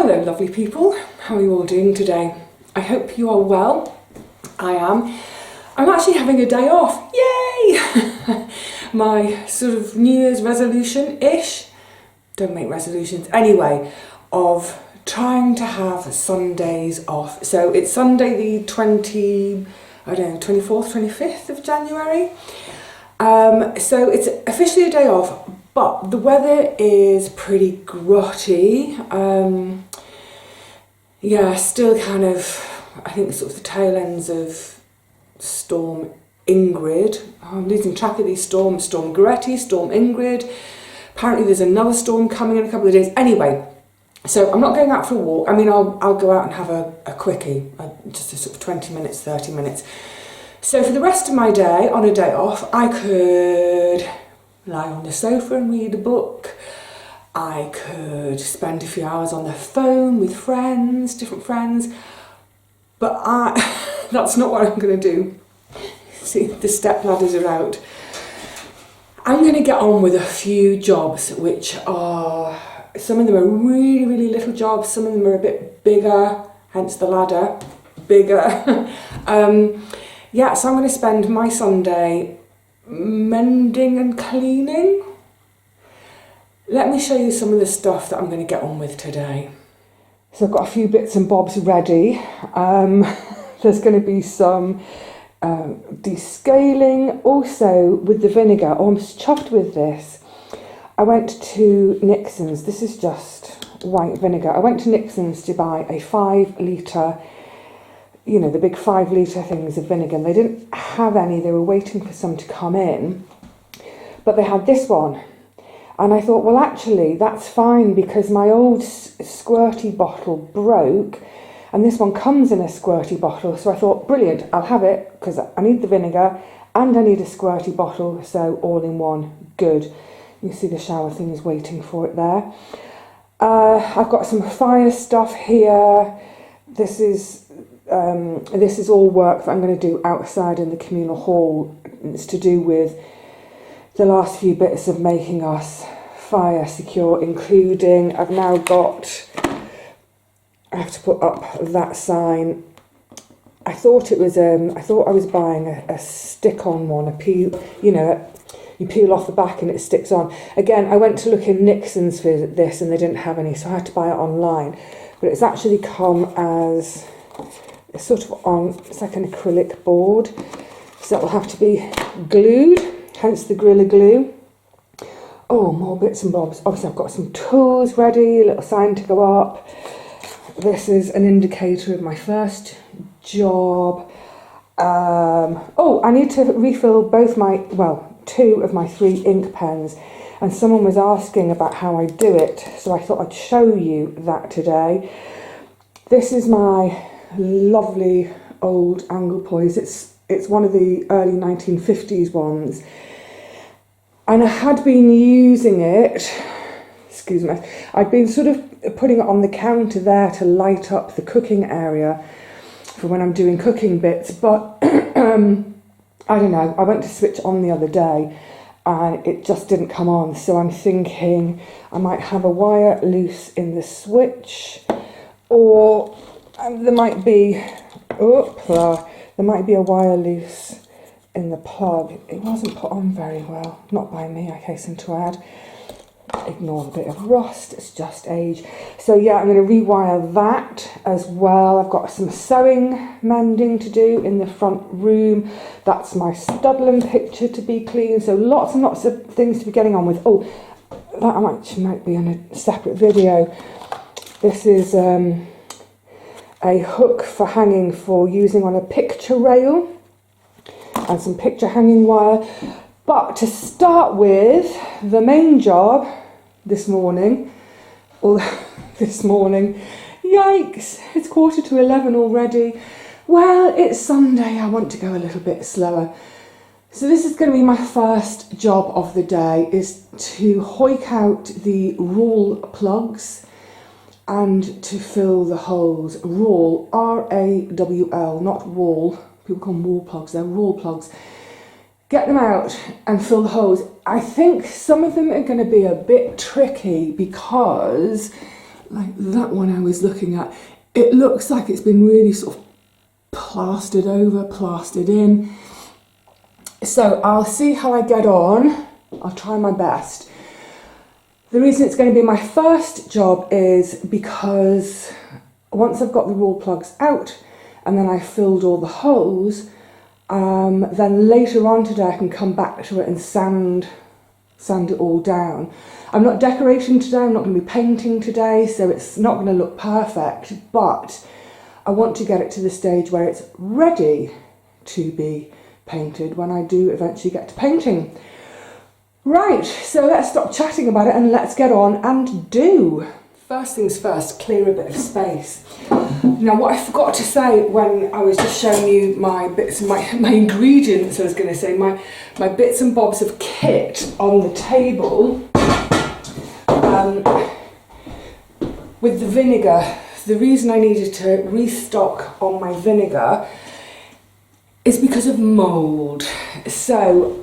Hello lovely people, how are you all doing today? I hope you are well. I am. I'm actually having a day off, yay! My sort of New Year's resolution-ish, don't make resolutions, anyway, of trying to have Sundays off. So it's Sunday the 24th, 25th of January. So it's officially a day off, but the weather is pretty grotty. Yeah, still kind of, I think sort of the tail ends of Storm Ingrid. Oh, I'm losing track of these storms. Storm Gretti, Storm Ingrid. Apparently there's another storm coming in a couple of days. Anyway, so I'm not going out for a walk. I mean, I'll go out and have a quickie, just a sort of 20 minutes, 30 minutes. So for the rest of my day, on a day off, I could lie on the sofa and read a book. I could spend a few hours on the phone with friends, different friends. But that's not what I'm going to do. See, the step ladders are out. I'm going to get on with a few jobs, which are, some of them are really, really little jobs. Some of them are a bit bigger, hence the ladder, bigger. Yeah, so I'm going to spend my Sunday mending and cleaning. Let me show you some of the stuff that I'm going to get on with today. So I've got a few bits and bobs ready. There's going to be some descaling. Also with the vinegar, oh, I'm chuffed with this. I went to Nixon's, this is just white vinegar. I went to Nixon's to buy a 5 litre, you know, the big 5 litre things of vinegar, and they didn't have any. They were waiting for some to come in, but they had this one. And I thought, well, actually, that's fine because my old squirty bottle broke and this one comes in a squirty bottle. So I thought, brilliant, I'll have it because I need the vinegar and I need a squirty bottle. So all in one, good. You see the shower thing is waiting for it there. I've got some fire stuff here. This is all work that I'm going to do outside in the communal hall. It's to do with the last few bits of making us fire secure, including I've now got, I have to put up that sign. I thought it was I thought I was buying a stick-on one, a peel, you know, you peel off the back and it sticks on. Again, I went to look in Nixon's for this and they didn't have any, so I had to buy it online. But it's actually come as a sort of on, it's like an acrylic board, so that will have to be glued. Hence the Gorilla Glue. Oh, more bits and bobs. Obviously I've got some tools ready, a little sign to go up. This is an indicator of my first job. Oh, I need to refill both my, well, 2 of my 3 ink pens. And someone was asking about how I do it, so I thought I'd show you that today. This is my lovely old Anglepoise. It's one of the early 1950s ones. And I had been using it, excuse me, I'd been sort of putting it on the counter there to light up the cooking area for when I'm doing cooking bits, but I don't know, I went to switch on the other day and it just didn't come on, so I'm thinking I might have a wire loose in the switch, or there might be a wire loose in the plug. It wasn't put on very well, not by me, I hasten to add. Ignore the bit of rust, it's just age. So yeah, I'm going to rewire that as well. I've got some sewing mending to do in the front room. That's my Studland picture to be cleaned. So lots and lots of things to be getting on with. Oh, that might be in a separate video. This is a hook for hanging, for using on a picture rail, and some picture hanging wire. But to start with, the main job this morning, yikes, it's 11:15 already. Well, it's Sunday, I want to go a little bit slower. So this is going to be my first job of the day, is to hoik out the rawl plugs and to fill the holes. Rawl, R-A-W-L, not wall. People call them wall plugs, they're rawl plugs. Get them out and fill the holes. I think some of them are going to be a bit tricky because like that one I was looking at, it looks like it's been really sort of plastered over, plastered in. So I'll see how I get on. I'll try my best. The reason it's going to be my first job is because once I've got the rawl plugs out and then I filled all the holes, then later on today I can come back to it and sand it all down. I'm not decorating today, I'm not going to be painting today, so it's not going to look perfect, but I want to get it to the stage where it's ready to be painted when I do eventually get to painting. Right, so let's stop chatting about it and let's get on and do. First things first, clear a bit of space. Now what I forgot to say when I was just showing you my bits, my ingredients, I was going to say, my bits and bobs of kit on the table, with the vinegar, the reason I needed to restock on my vinegar is because of mould. So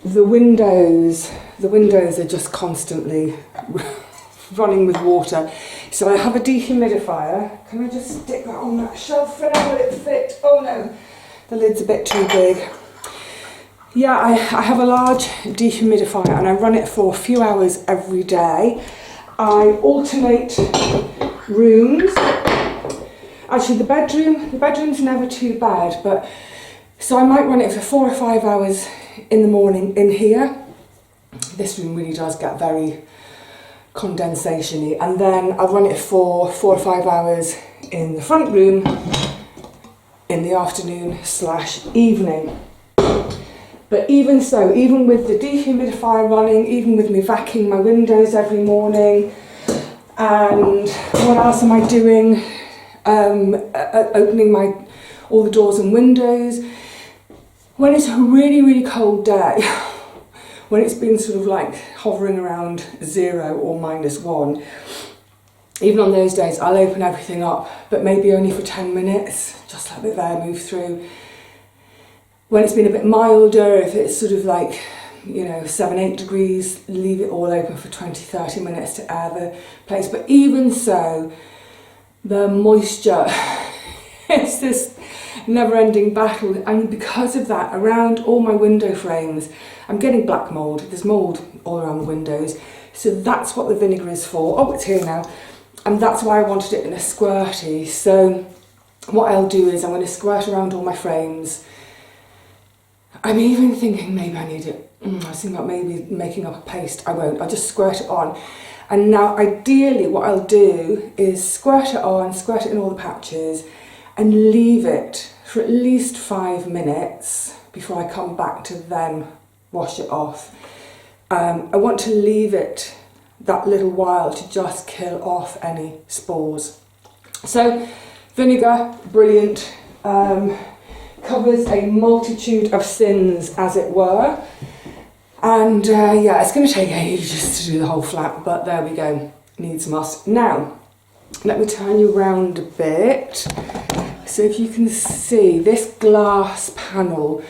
the windows are just constantly running with water. So I have a dehumidifier. Can I just stick that on that shelf for now? Will it fit? Oh no, the lid's a bit too big. Yeah, I have a large dehumidifier and I run it for a few hours every day. I alternate rooms. Actually, the bedroom's never too bad, but so I might run it for 4 or 5 hours in the morning in here. This room really does get very condensation-y, and then I'll run it for 4 or 5 hours in the front room in the afternoon / evening. But even so, even with the dehumidifier running, even with me vacuuming my windows every morning, and what else am I doing? Opening all the doors and windows. When it's a really, really cold day, when it's been sort of like hovering around 0 or -1, even on those days, I'll open everything up, but maybe only for 10 minutes, just let it there, move through. When it's been a bit milder, if it's sort of like, 7, 8 degrees, leave it all open for 20, 30 minutes to air the place. But even so, the moisture, it's this never-ending battle, and because of that, around all my window frames, I'm getting black mould. There's mould all around the windows, so that's what the vinegar is for. Oh, it's here now, and that's why I wanted it in a squirty. So what I'll do is I'm going to squirt around all my frames. I'm even thinking maybe I need it. I was thinking about maybe making up a paste. I won't. I'll just squirt it on. And now, ideally, what I'll do is squirt it on, squirt it in all the patches, and leave it for at least 5 minutes before I come back to then wash it off. I want to leave it that little while to just kill off any spores. So, vinegar, brilliant. Covers a multitude of sins, as it were. And yeah, it's going to take ages to do the whole flat, but there we go, needs must. Now, let me turn you around a bit. So if you can see this glass panel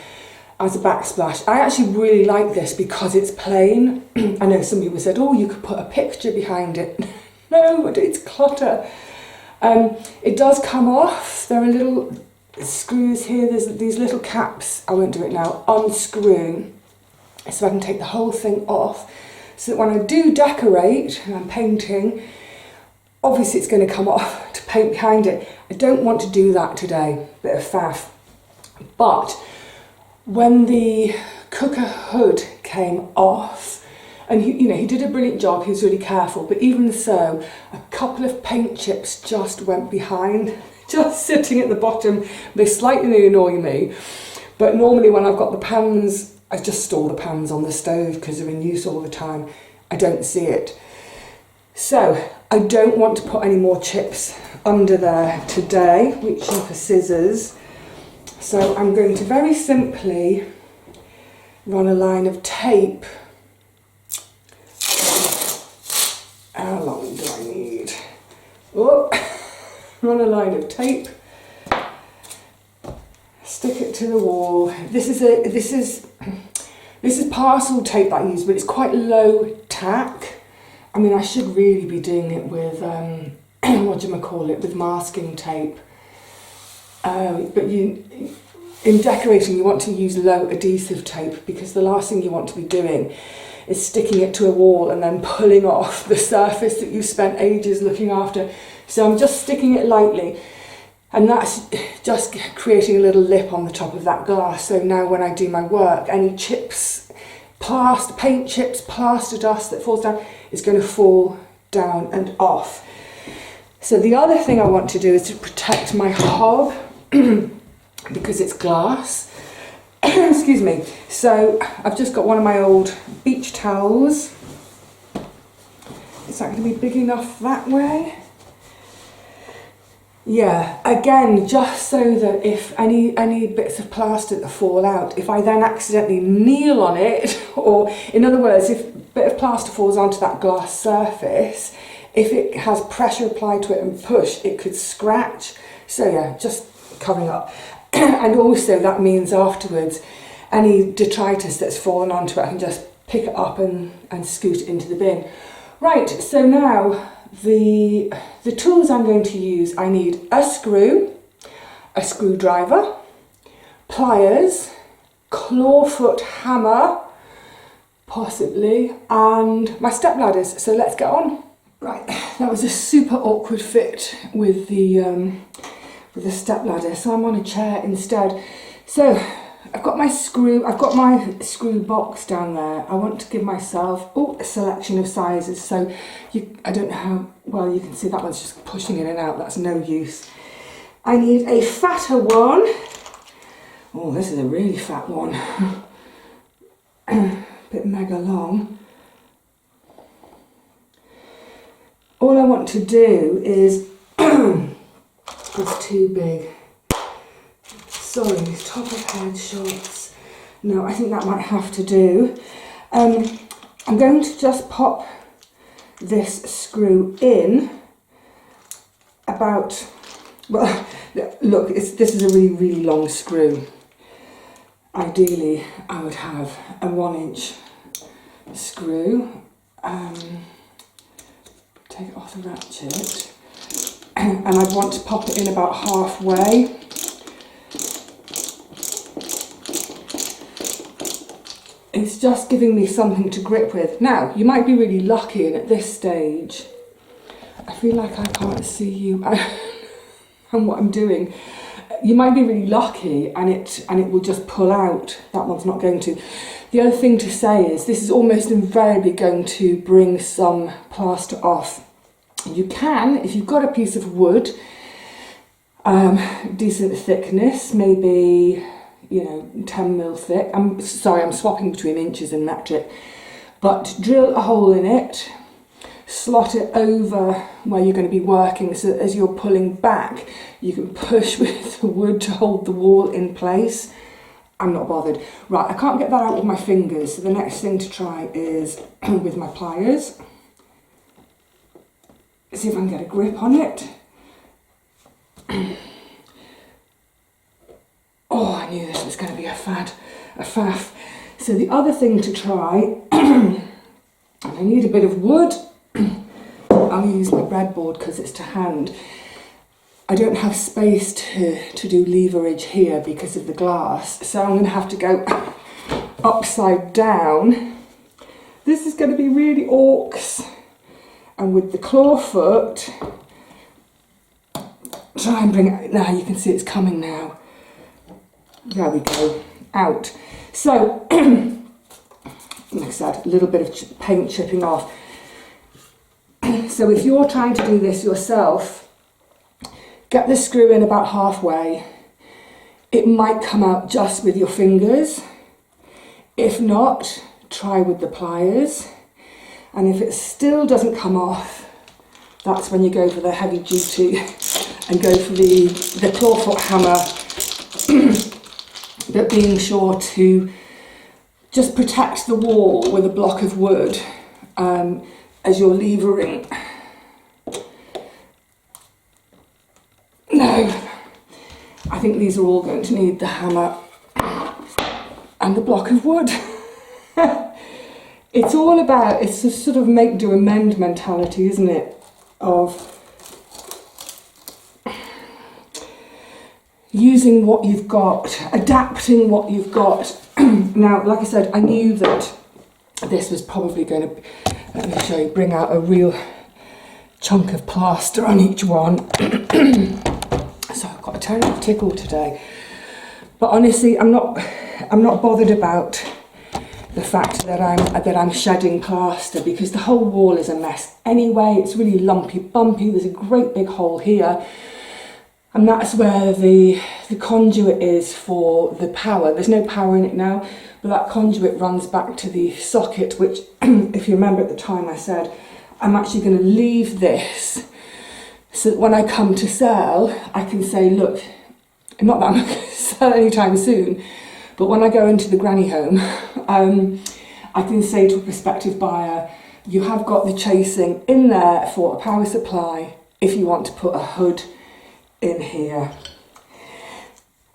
as a backsplash, I actually really like this because it's plain. I know some people said, oh, you could put a picture behind it. No, it's clutter. It does come off. There are little screws here, there's these little caps, I won't do it now, unscrew, so I can take the whole thing off, so that when I do decorate and I'm painting, obviously it's going to come off to paint behind it. I don't want to do that today, bit of faff. But when the cooker hood came off, and he did a brilliant job, he was really careful, but even so, a couple of paint chips just went behind, just sitting at the bottom. They slightly annoy me, but normally when I've got the pans, I just store the pans on the stove because they're in use all the time. I don't see it. So I don't want to put any more chips under there today, reaching for scissors. So I'm going to very simply run a line of tape. How long do I need? Oh. Run a line of tape, stick it to the wall. This is parcel tape that I use, but it's quite low tack, I mean, I should really be doing it with, what do you call it, with masking tape. But in decorating, you want to use low adhesive tape, because the last thing you want to be doing is sticking it to a wall and then pulling off the surface that you spent ages looking after. So I'm just sticking it lightly, and that's just creating a little lip on the top of that glass. So now when I do my work, any chips, paint chips, plaster dust that falls down is going to fall down and off. So the other thing I want to do is to protect my hob because it's glass. Excuse me. So I've just got one of my old beach towels. Is that going to be big enough that way? Yeah, again, just so that if any bits of plaster that fall out, if I then accidentally kneel on it, or in other words, if a bit of plaster falls onto that glass surface, if it has pressure applied to it and push, it could scratch. So yeah, just covering up. And also that means afterwards, any detritus that's fallen onto it, I can just pick it up and scoot it into the bin. Right, so now the tools I'm going to use, I need a screw, a screwdriver, pliers, clawfoot hammer, possibly, and my step ladders. So let's get on. Right, that was a super awkward fit with the step ladder, so I'm on a chair instead. So I've got my screw box down there. I want to give myself a selection of sizes. So I don't know how well you can see, that one's just pushing in and out. That's no use. I need a fatter one. Oh, this is a really fat one. Bit mega long. All I want to do is it's too big. Sorry, top of head shots. No, I think that might have to do. I'm going to just pop this screw in about, well, look, this is a really, really long screw. Ideally, I would have a 1-inch screw. Take it off the ratchet. And I'd want to pop it in about halfway. It's just giving me something to grip with. Now, you might be really lucky, and at this stage, I feel like I can't see you and what I'm doing. You might be really lucky and it will just pull out. That one's not going to. The other thing to say is this is almost invariably going to bring some plaster off. You can, if you've got a piece of wood, decent thickness, maybe, 10mm thick. I'm sorry, I'm swapping between inches and metric. But drill a hole in it, slot it over where you're going to be working, so that as you're pulling back, you can push with the wood to hold the wall in place. I'm not bothered. Right, I can't get that out with my fingers, so the next thing to try is with my pliers. See if I can get a grip on it. Oh, I knew this was going to be a faff. So the other thing to try, I need a bit of wood. I'll use my breadboard because it's to hand. I don't have space to do leverage here because of the glass, so I'm going to have to go upside down. This is going to be really orcs. And with the clawfoot, try and bring it, now you can see it's coming now. There we go, out. So, like I said, a little bit of paint chipping off. So if you're trying to do this yourself, get the screw in about halfway. It might come out just with your fingers. If not, try with the pliers. And if it still doesn't come off, that's when you go for the heavy duty and go for the clawfoot hammer, but being sure to just protect the wall with a block of wood as you're levering. No, I think these are all going to need the hammer and the block of wood. it's all about, it's a sort of make do amend mentality, isn't it? Of using what you've got, adapting what you've got. Now, like I said, I knew that this was probably going to, let me show you, bring out a real chunk of plaster on each one. So I've got a terrible tickle today. But honestly, I'm not bothered about the fact that I'm shedding plaster, because the whole wall is a mess anyway. It's really lumpy, bumpy. There's a great big hole here. And that's where the conduit is for the power. There's no power in it now, but that conduit runs back to the socket, which, if you remember at the time I said, I'm actually going to leave this so that when I come to sell, I can say, look, not that I'm not going to sell anytime soon, but when I go into the granny home, I can say to a prospective buyer, you have got the chasing in there for a power supply if you want to put a hood in here.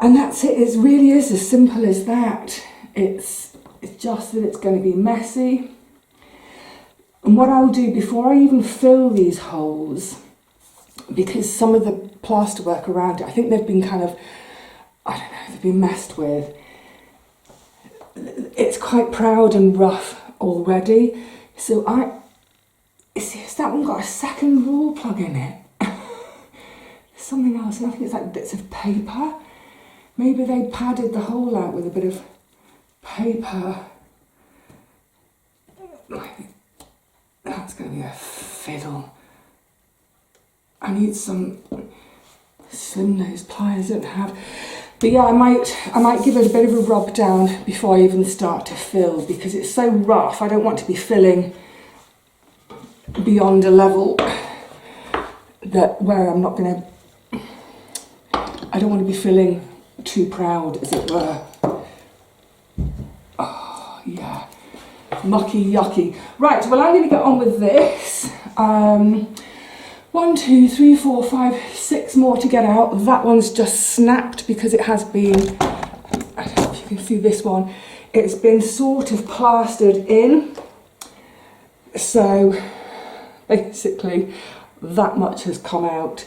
And that's it. It really is as simple as that. It's just that it's going to be messy. And what I'll do before I even fill these holes, because some of the plasterwork around it, I think they've been kind of, I don't know, they've been messed with. It's quite proud and rough already. So has that one got a second rawl plug in it? Something else, and I think it's like bits of paper. Maybe they padded the hole out with a bit of paper. That's going to be a fiddle. I need some slim nose pliers. I don't have. But yeah, I might give it a bit of a rub down before I even start to fill, because it's so rough. I don't want to be filling beyond a level that where I'm not going to. I don't want to be feeling too proud, as it were. Oh, yeah. Mucky, yucky. Right, well, I'm going to get on with this. 1, 2, 3, 4, 5, 6 more to get out. That one's just snapped because it has been, I don't know if you can see this one, it's been sort of plastered in. So, basically, that much has come out.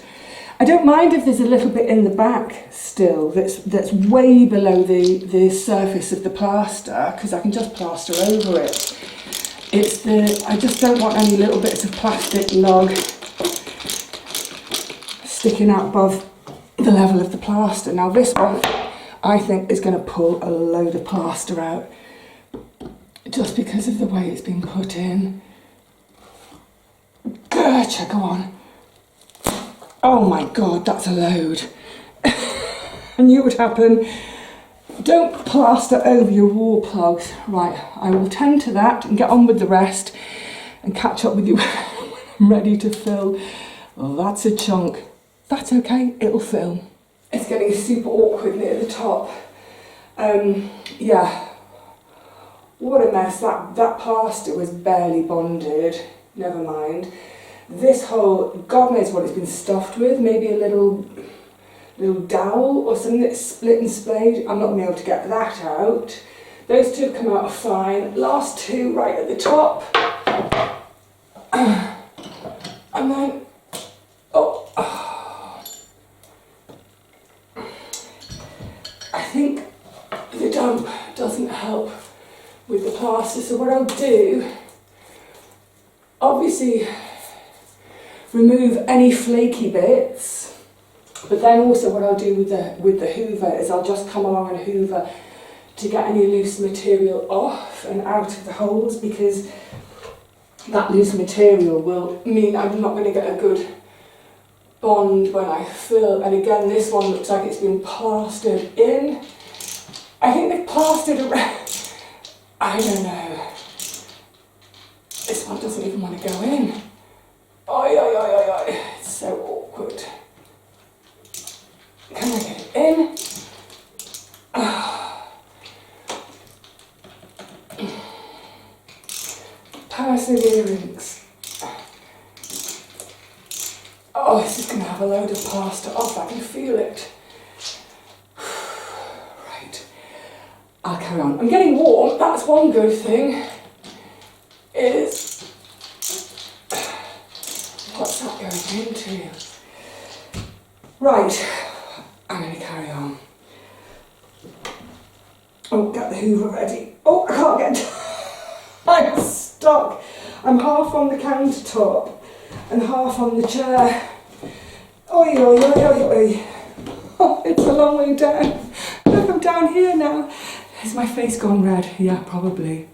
I don't mind if there's a little bit in the back still that's way below the surface of the plaster, because I can just plaster over it. I just don't want any little bits of plastic lug sticking out above the level of the plaster. Now this one, I think, is going to pull a load of plaster out just because of the way it's been put in. Gotcha, go on. Oh my God, that's a load. I knew it would happen. Don't plaster over your wall plugs. Right, I will tend to that and get on with the rest and catch up with you when I'm ready to fill. Well, that's a chunk. That's okay, it'll fill. It's getting super awkward near the top. Yeah, what a mess. That plaster was barely bonded. Never mind. This whole, God knows what it's been stuffed with, maybe a little dowel or something that's split and splayed. I'm not going to be able to get that out. Those two have come out fine. Last two right at the top. And then, I think the damp doesn't help with the plaster. So what I'll do, obviously, remove any flaky bits, but then also what I'll do with the hoover is I'll just come along and hoover to get any loose material off and out of the holes, because that loose material will mean I'm not going to get a good bond when I fill. And again, this one looks like it's been plastered in. I think they've plastered around. I don't know. This one doesn't even want to go in. It's so awkward. Can I get it in? Perseverance. Oh, this is going to have a load of plaster off. I can feel it. Right. I'll carry on. I'm getting warm. That's one good thing. breaking into. Right, I'm going to carry on. Oh, get the hoover ready. Oh, I can't get I'm stuck. I'm half on the countertop and half on the chair. Oi, oi, oi, oi, oi. Oh, it's a long way down. Look, I'm down here now. Has my face gone red? Yeah, probably.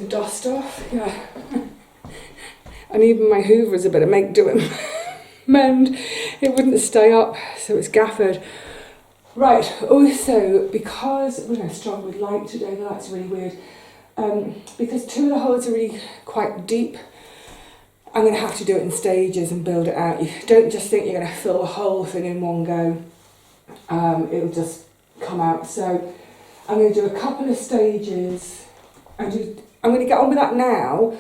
Dust off, yeah. And even my hoover is a bit of make do and mend. It wouldn't stay up, so it's gaffered. Right, also, because we're going to struggle with light today, the light's really weird. Because two of the holes are really quite deep, I'm going to have to do it in stages and build it out. You don't just think you're going to fill the whole thing in one go. It'll just come out. So I'm going to do a couple of stages. I'm going to get on with that now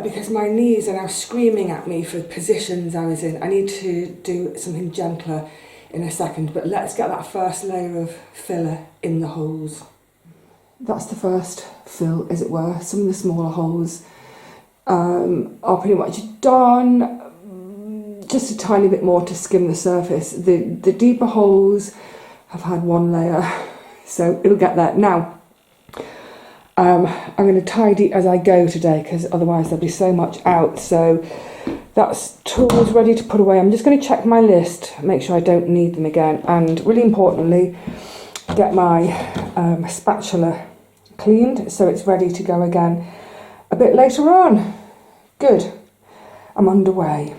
because my knees are now screaming at me for positions I was in. I need to do something gentler in a second, but let's get that first layer of filler in the holes. That's the first fill, as it were. Some of the smaller holes are pretty much done. Just a tiny bit more to skim the surface. The deeper holes have had one layer, so it'll get there. Now, I'm going to tidy as I go today because otherwise there'll be so much out. So that's tools ready to put away. I'm just going to check my list, make sure I don't need them again, and really importantly, get my spatula cleaned so it's ready to go again a bit later on. Good, I'm underway.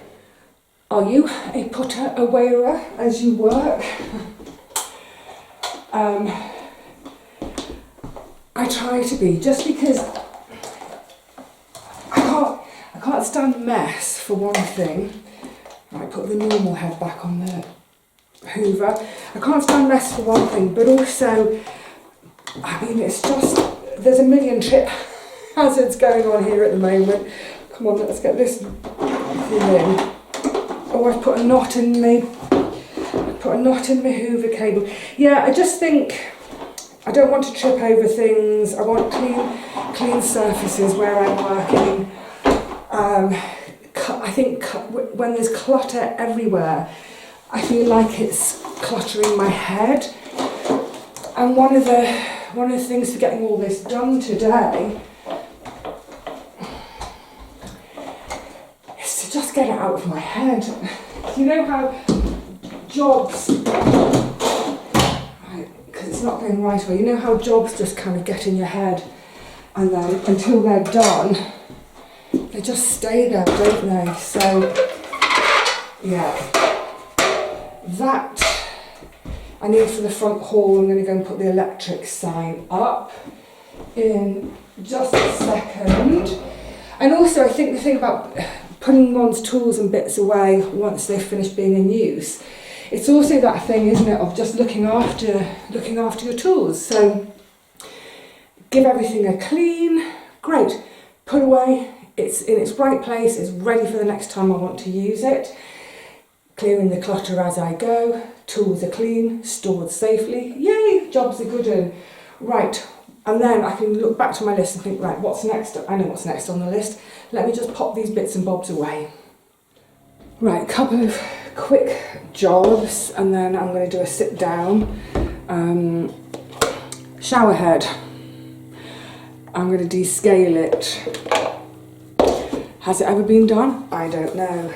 Are you a putter awayer as you work? I try to be, just because I can't stand mess for one thing. Right, put the normal head back on the hoover. I can't stand mess for one thing, but also, I mean, it's just, there's a million trip hazards going on here at the moment. Come on, let's get this thing in. Oh, I put a knot in my hoover cable. Yeah, I just think I don't want to trip over things. I want clean surfaces where I'm working. I think when there's clutter everywhere, I feel like it's cluttering my head. And one of the things for getting all this done today is to just get it out of my head. You know how jobs, because it's not going right away, you know how jobs just kind of get in your head and then until they're done, they just stay there, don't they? So, yeah, that I need for the front hall. I'm going to go and put the electric sign up in just a second. And also, I think the thing about putting one's tools and bits away once they've finished being in use, it's also that thing, isn't it, of just looking after your tools. So give everything a clean, great, put away, it's in its right place, it's ready for the next time I want to use it. Clearing the clutter as I go, tools are clean, stored safely, yay, jobs are good and right. And then I can look back to my list and think, right, what's next? I know what's next on the list. Let me just pop these bits and bobs away. Right, a couple of quick jobs and then I'm going to do a sit down. Shower head. I'm going to descale it. Has it ever been done? I don't know.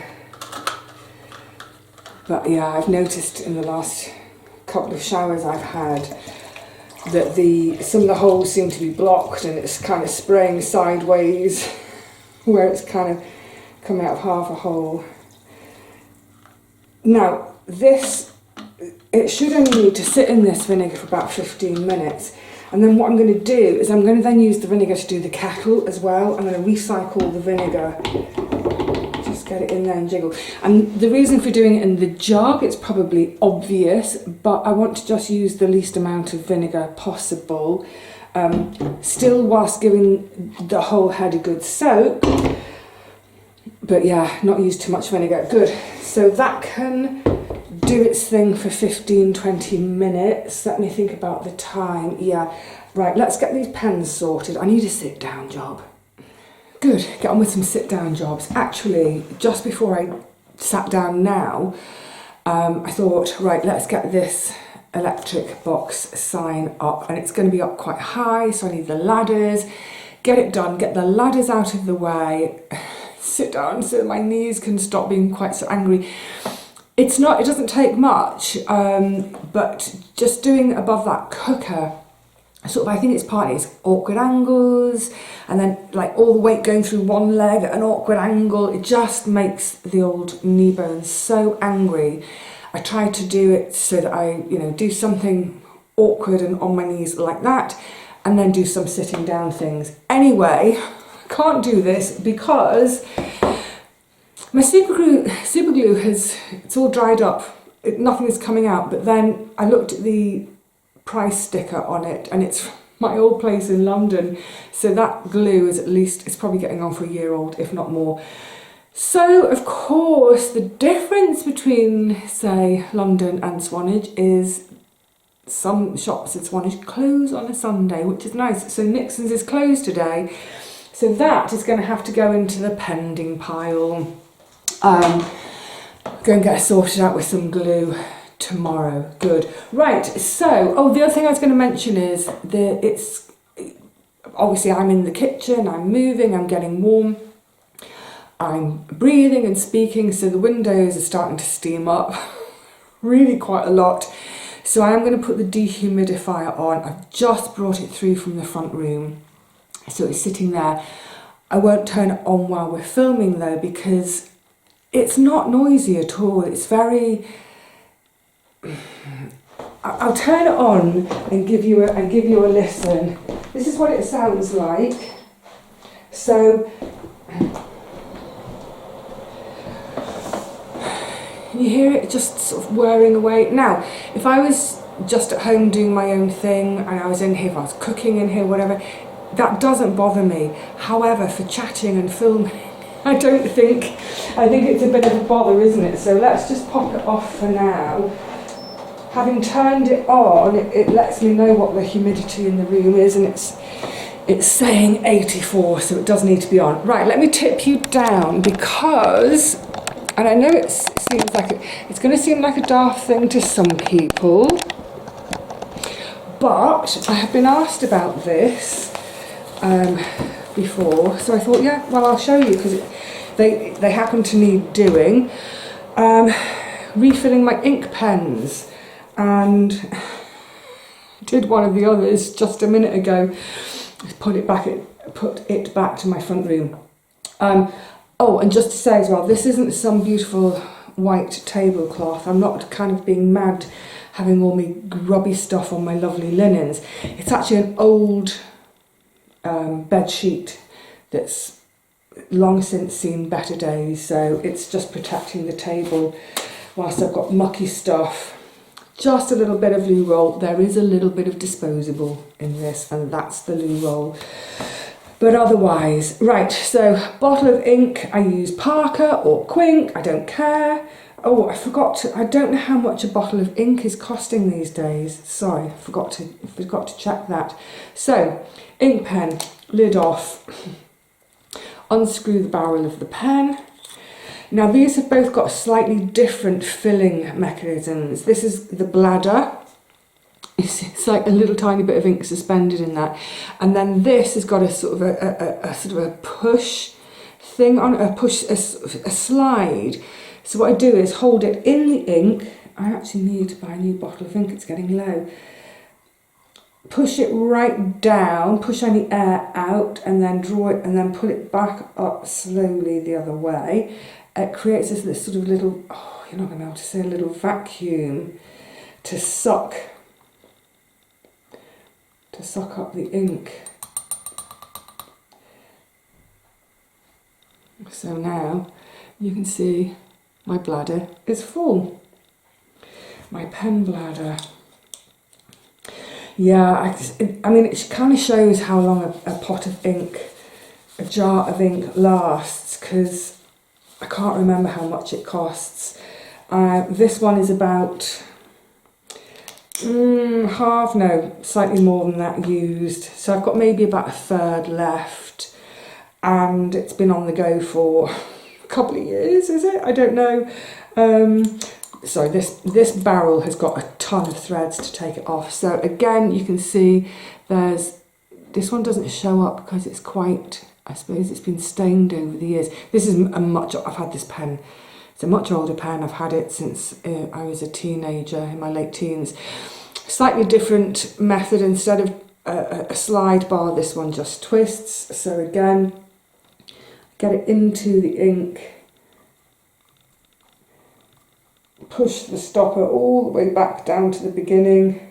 But yeah, I've noticed in the last couple of showers I've had that some of the holes seem to be blocked and it's kind of spraying sideways where it's kind of coming out of half a hole. Now it should only need to sit in this vinegar for about 15 minutes And then what I'm going to do is I'm going to then use the vinegar to do the kettle as well. I'm going to recycle the vinegar. Just get it in there and jiggle. And the reason for doing it in the jug, it's probably obvious, but I want to just use the least amount of vinegar possible. Still whilst giving the whole head a good soak. But yeah, not use too much vinegar. Good. So that can do its thing for 15-20 minutes. Let me think about the time. Yeah, right, let's get these pens sorted. I need a sit down job. Good, get on with some sit down jobs. Actually, just before I sat down now, I thought, right, let's get this electric box sign up, and it's going to be up quite high, so I need the ladders. Get it done, get the ladders out of the way, sit down so my knees can stop being quite so angry. It doesn't take much, but just doing above that cooker, sort of, I think it's awkward angles, and then like all the weight going through one leg at an awkward angle, it just makes the old knee bones so angry. I try to do it so that I, do something awkward and on my knees like that, and then do some sitting down things. Anyway, can't do this because my super glue it's all dried up. Nothing is coming out, but then I looked at the price sticker on it, and it's my old place in London, so that glue is it's probably getting on for a year old, if not more. So of course the difference between, say, London and Swanage is some shops in Swanage close on a Sunday, which is nice. So Nixon's is closed today, so that is going to have to go into the pending pile. Go and get it sorted out with some glue tomorrow. Good. Right, so, the other thing I was going to mention is that obviously I'm in the kitchen, I'm moving, I'm getting warm, I'm breathing and speaking, so the windows are starting to steam up really quite a lot. So I am going to put the dehumidifier on. I've just brought it through from the front room, so it's sitting there. I won't turn it on while we're filming though, because it's not noisy at all. It's very... I'll turn it on and give you a listen. This is what it sounds like. So you hear it just sort of whirring away. Now, if I was just at home doing my own thing and I was in here, if I was cooking in here, whatever, that doesn't bother me. However, for chatting and filming, I think it's a bit of a bother, isn't it? So let's just pop it off for now. Having turned it on, it lets me know what the humidity in the room is, and it's saying 84, so it does need to be on. Right, let me tip you down because, and I know it seems like it's going to seem like a daft thing to some people, but I have been asked about this before, so I thought, yeah, well, I'll show you, because they happen to need doing. Refilling my ink pens, and did one of the others just a minute ago. Put it back to my front room. And just to say as well, this isn't some beautiful white tablecloth. I'm not kind of being mad having all my grubby stuff on my lovely linens. It's actually an old bed sheet that's long since seen better days, so it's just protecting the table whilst I've got mucky stuff. Just a little bit of loo roll. There is a little bit of disposable in this, and that's the loo roll. But otherwise, right, so bottle of ink, I use Parker or Quink, I don't care. Oh, I don't know how much a bottle of ink is costing these days. Sorry, I forgot to check that. So, ink pen, lid off, unscrew the barrel of the pen. Now these have both got slightly different filling mechanisms. This is the bladder. It's like a little tiny bit of ink suspended in that, and then this has got a sort of a push thing on it, a slide. So what I do is hold it in the ink. I actually need to buy a new bottle of ink. It's getting low. Push it right down, push any air out, and then draw it, and then pull it back up slowly the other way. It creates this sort of little, you're not going to be able to say, a little vacuum to suck to suck up the ink. So now you can see my bladder is full. My pen bladder. Yeah, I mean, it kind of shows how long a pot of ink, a jar of ink lasts, because I can't remember how much it costs. This one is about slightly more than that used. So I've got maybe about a third left, and it's been on the go for a couple of years, is it? I don't know. So this barrel has got a ton of threads to take it off. So again, you can see this one doesn't show up because it's quite, I suppose it's been stained over the years. This is I've had this pen, it's a much older pen. I've had it since I was a teenager, in my late teens. Slightly different method. Instead of a slide bar, this one just twists. So again, get it into the ink, push the stopper all the way back down to the beginning.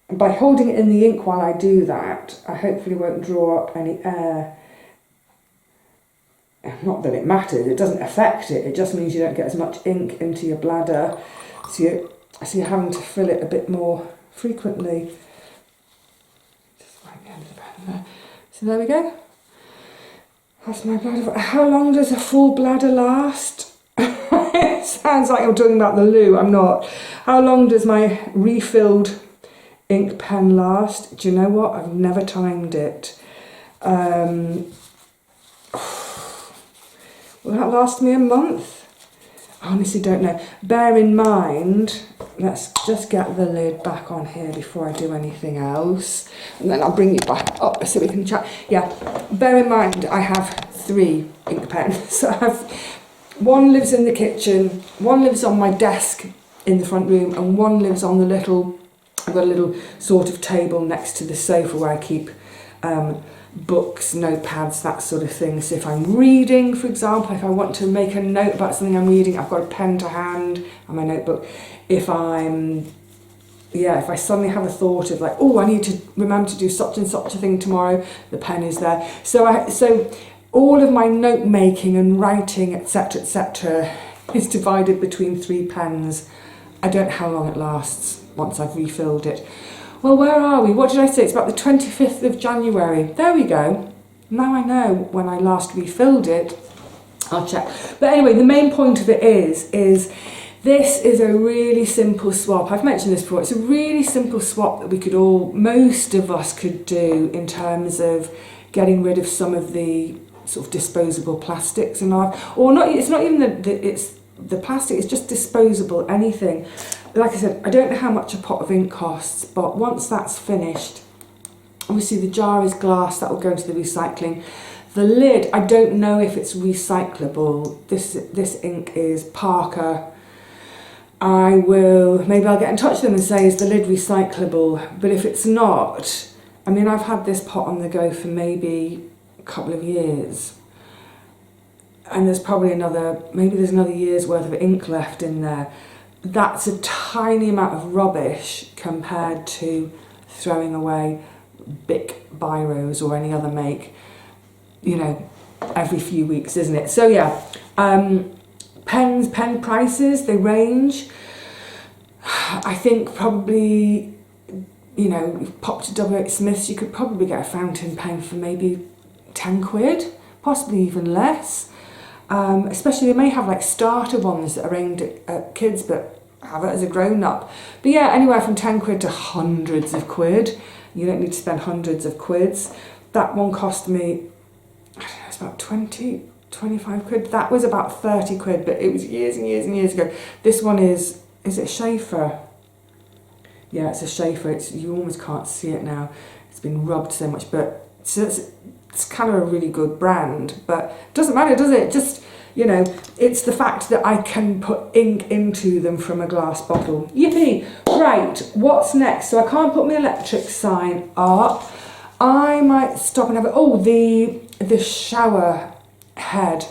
And by holding it in the ink while I do that, I hopefully won't draw up any air. Not that it matters, it doesn't affect it, it just means you don't get as much ink into your bladder. So you're having to fill it a bit more frequently. Just right at the end of the pen there. So there we go. That's my bladder. How long does a full bladder last? It sounds like I'm talking about the loo, I'm not. How long does my refilled ink pen last? Do you know what? I've never timed it. Will that last me a month? I honestly don't know. Bear in mind, let's just get the lid back on here before I do anything else, and then I'll bring you back up so we can chat. Yeah, bear in mind I have 3 ink pens. So one lives in the kitchen, one lives on my desk in the front room, and one lives on the I've got a little sort of table next to the sofa where I keep books, notepads, that sort of thing. So if I'm reading, for example, if I want to make a note about something I'm reading, I've got a pen to hand and my notebook. If I suddenly have a thought of like, oh, I need to remember to do such and such a thing tomorrow, the pen is there. So all of my note making and writing, etc., is divided between 3 pens. I don't know how long it lasts once I've refilled it. Well, where are we? What did I say? It's about the 25th of January. There we go. Now I know when I last refilled it. I'll check. But anyway, the main point of it is this is a really simple swap. I've mentioned this before. It's a really simple swap that most of us could do in terms of getting rid of some of the sort of disposable plastics in life. Or not, it's not even the plastic, it's just disposable, anything. Like I said, I don't know how much a pot of ink costs, but once that's finished, obviously the jar is glass, that will go into the recycling. The lid, I don't know if it's recyclable. This ink is Parker. Maybe I'll get in touch with them and say, is the lid recyclable? But if it's not, I mean, I've had this pot on the go for maybe a couple of years. And there's probably another year's worth of ink left in there. That's a tiny amount of rubbish compared to throwing away Bic biros or any other make, every few weeks, isn't it? So yeah, pen prices, they range. I think probably, pop to W.H. Smith's, you could probably get a fountain pen for maybe 10 quid, possibly even less. Especially they may have like starter ones that are aimed at kids but have it as a grown-up. But yeah, anywhere from 10 quid to hundreds of quid. You don't need to spend hundreds of quids. That one cost me, I don't know, it's about 25 quid. That was about 30 quid, but it was years and years and years ago. This one is it Schaefer? Yeah, it's a Schaefer. You almost can't see it now. It's been rubbed so much, but it's kind of a really good brand, but it doesn't matter, does it? Just, it's the fact that I can put ink into them from a glass bottle. Yippee! Right, what's next? So I can't put my electric sign up. I might stop and have the shower head.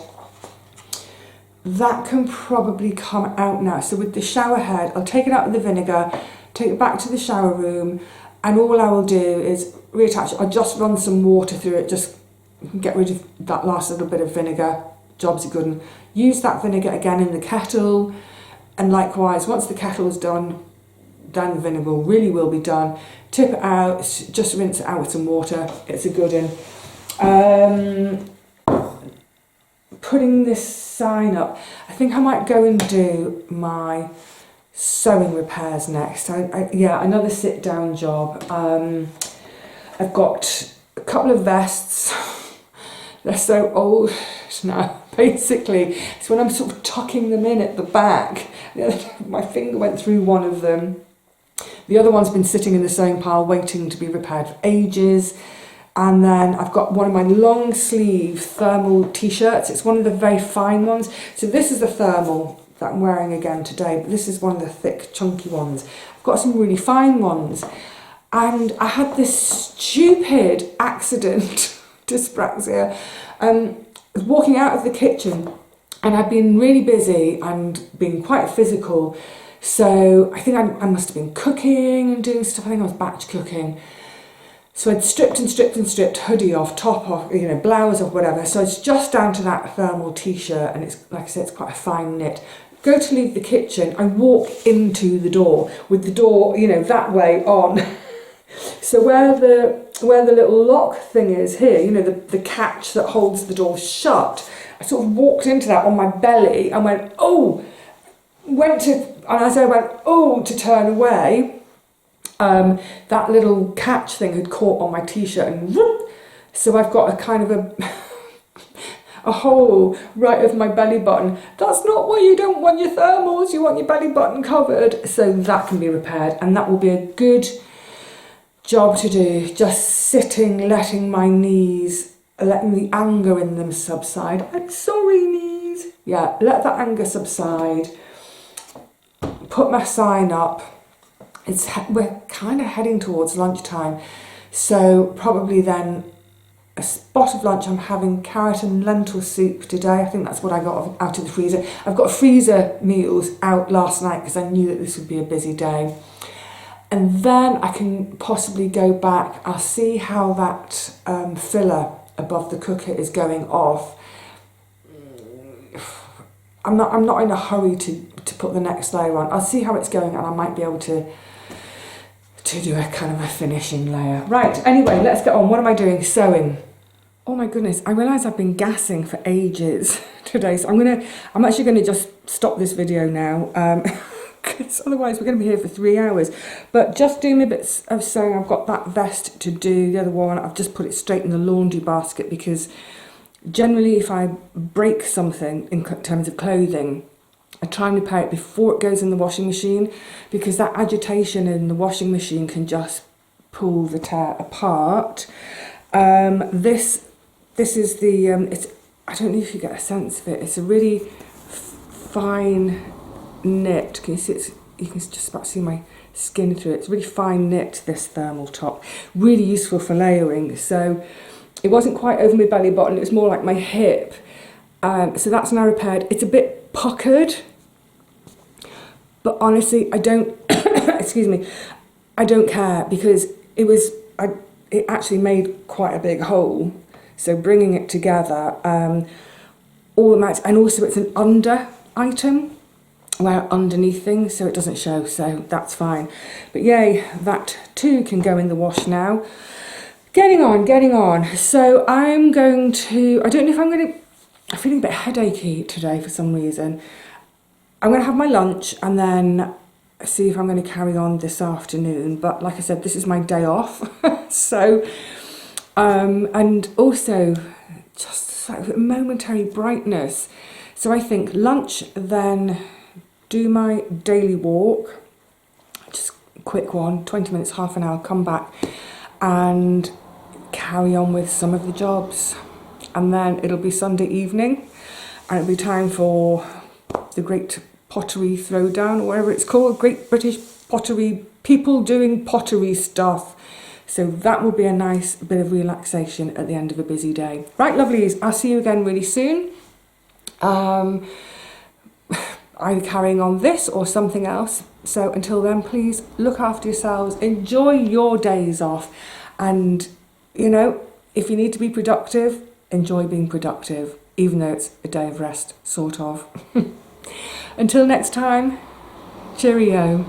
That can probably come out now. So with the shower head, I'll take it out of the vinegar, take it back to the shower room, And all I will do is reattach it. I'll just run some water through it, just get rid of that last little bit of vinegar. Job's good. And use that vinegar again in the kettle. And likewise, once the kettle is done, then the vinegar really will be done. Tip it out, just rinse it out with some water. It's a good one. Putting this sign up, I think I might go and do my sewing repairs next. Yeah, another sit down job. I've got a couple of vests. They're so old now. Basically, it's when I'm sort of tucking them in at the back. My finger went through one of them. The other one's been sitting in the sewing pile waiting to be repaired for ages. And then I've got one of my long sleeve thermal t-shirts. It's one of the very fine ones. So this is the thermal that I'm wearing again today, but this is one of the thick chunky ones. I've got some really fine ones. And I had this stupid accident, dyspraxia. I was walking out of the kitchen and I'd been really busy and been quite physical. So I think I must have been cooking and doing stuff. I think I was batch cooking. So I'd stripped and stripped and stripped, hoodie off, top off, you know, blouse off, whatever. So it's just down to that thermal t-shirt, and it's, like I said, it's quite a fine knit. Go to leave the kitchen, I walk into the door with the door, you know, that way on. So where the little lock thing is here, you know, the catch that holds the door shut, I sort of walked into that on my belly and went, oh, and as I went, oh, to turn away, that little catch thing had caught on my t-shirt and whoop, so I've got a kind of a hole right over my belly button. That's not why you don't want your thermals, you want your belly button covered. So that can be repaired, and that will be a good job to do. Just sitting, letting my knees, letting the anger in them subside. I'm sorry, knees. Yeah, let that anger subside. Put my sign up. We're kind of heading towards lunchtime, so probably then a spot of lunch. I'm having carrot and lentil soup today. I think that's what I got out of the freezer. I've got freezer meals out last night because I knew that this would be a busy day. And then I can possibly go back. I'll see how that filler above the cooker is going off. I'm not in a hurry to put the next layer on. I'll see how it's going, and I might be able to do a kind of a finishing layer. Right, anyway, let's get on. What am I doing? Sewing. Oh my goodness, I realise I've been gassing for ages today, so I'm actually going to just stop this video now, because otherwise we're going to be here for 3 hours. But just doing my bits of sewing. I've got that vest to do. The other one, I've just put it straight in the laundry basket, because generally if I break something in terms of clothing, I try and repair it before it goes in the washing machine, because that agitation in the washing machine can just pull the tear apart. This is the, I don't know if you get a sense of it, it's a really fine knit. Can you see it? You can just about see my skin through it. It's really fine knit, this thermal top. Really useful for layering. So it wasn't quite over my belly button, it was more like my hip. So that's now repaired. It's a bit puckered, but honestly, I don't, excuse me, I don't care, because it actually made quite a big hole. So bringing it together, all the mats, and also it's an under item, where underneath things, so it doesn't show, so that's fine. But yay, that too can go in the wash now. Getting on. So I'm going to, I don't know if I'm feeling a bit headachy today for some reason. I'm going to have my lunch and then see if I'm going to carry on this afternoon. But like I said, this is my day off. So, and also just sort of a momentary brightness. So I think lunch, then do my daily walk, just a quick one, 20 minutes, half an hour, come back and carry on with some of the jobs. And then it'll be Sunday evening, and it'll be time for the Great Pottery Throwdown, or whatever it's called, Great British Pottery, people doing pottery stuff. So that will be a nice bit of relaxation at the end of a busy day. Right, lovelies, I'll see you again really soon. Either carrying on this or something else, So until then, please look after yourselves, enjoy your days off, and you know, if you need to be productive, enjoy being productive, even though it's a day of rest, sort of. Until next time, cheerio.